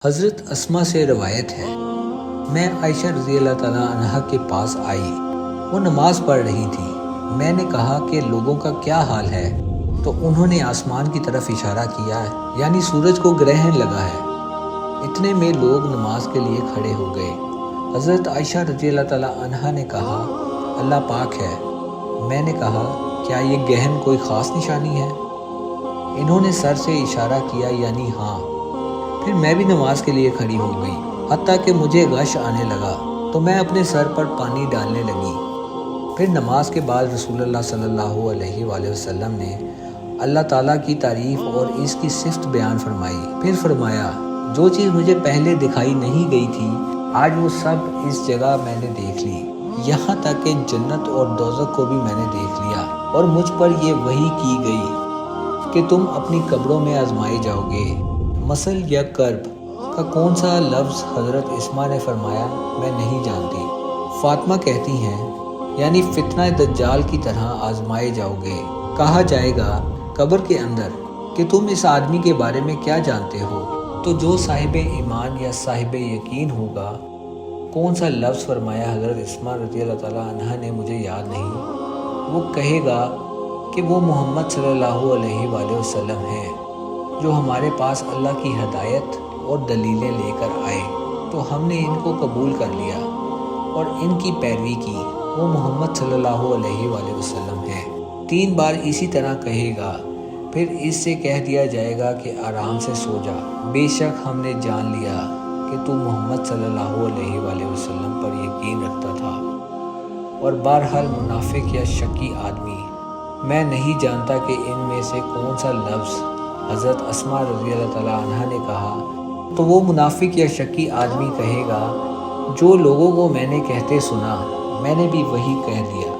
حضرت اسما سے روایت ہے، میں عائشہ رضی اللہ تعالیٰ عنہا کے پاس آئی۔ وہ نماز پڑھ رہی تھی۔ میں نے کہا کہ لوگوں کا کیا حال ہے؟ تو انہوں نے آسمان کی طرف اشارہ کیا ہے، یعنی سورج کو گرہن لگا ہے۔ اتنے میں لوگ نماز کے لیے کھڑے ہو گئے۔ حضرت عائشہ رضی اللہ تعالیٰ عنہا نے کہا، اللہ پاک ہے۔ میں نے کہا، کیا یہ گہن کوئی خاص نشانی ہے؟ انہوں نے سر سے اشارہ کیا، یعنی ہاں۔ پھر میں بھی نماز کے لیے کھڑی ہو گئی، حتیٰ کہ مجھے غش آنے لگا تو میں اپنے سر پر پانی ڈالنے لگی۔ پھر نماز کے بعد رسول اللہ صلی اللہ علیہ وآلہ وسلم نے اللہ تعالیٰ کی تعریف اور اس کی صفت بیان فرمائی۔ پھر فرمایا، جو چیز مجھے پہلے دکھائی نہیں گئی تھی، آج وہ سب اس جگہ میں نے دیکھ لی، یہاں تک کہ جنت اور دوزخ کو بھی میں نے دیکھ لیا، اور مجھ پر یہ وحی کی گئی کہ تم اپنی قبروں میں آزمائے جاؤ گے۔ مسل یا کرب کا کون سا لفظ حضرت اسما نے فرمایا، میں نہیں جانتی۔ فاطمہ کہتی ہیں، یعنی فتنہ دجال کی طرح آزمائے جاؤ گے۔ کہا جائے گا قبر کے اندر کہ تم اس آدمی کے بارے میں کیا جانتے ہو؟ تو جو صاحب ایمان یا صاحب یقین ہوگا، کون سا لفظ فرمایا حضرت اسما رضی اللہ تعالیٰ عنہ نے، مجھے یاد نہیں۔ وہ کہے گا کہ وہ محمد صلی اللہ علیہ وآلہ وسلم ہیں، جو ہمارے پاس اللہ کی ہدایت اور دلیلیں لے کر آئے، تو ہم نے ان کو قبول کر لیا اور ان کی پیروی کی۔ وہ محمد صلی اللہ علیہ وآلہ وسلم ہیں۔ 3 بار اسی طرح کہے گا۔ پھر اس سے کہہ دیا جائے گا کہ آرام سے سو جا، بے شک ہم نے جان لیا کہ تو محمد صلی اللہ علیہ وآلہ وسلم پر یقین رکھتا تھا۔ اور بہرحال منافق یا شکی آدمی، میں نہیں جانتا کہ ان میں سے کون سا لفظ حضرت اسما رضی اللہ تعالیٰ عنہ نے کہا۔ تو وہ منافق یا شکی آدمی کہے گا، جو لوگوں کو میں نے کہتے سنا، میں نے بھی وہی کہہ دیا۔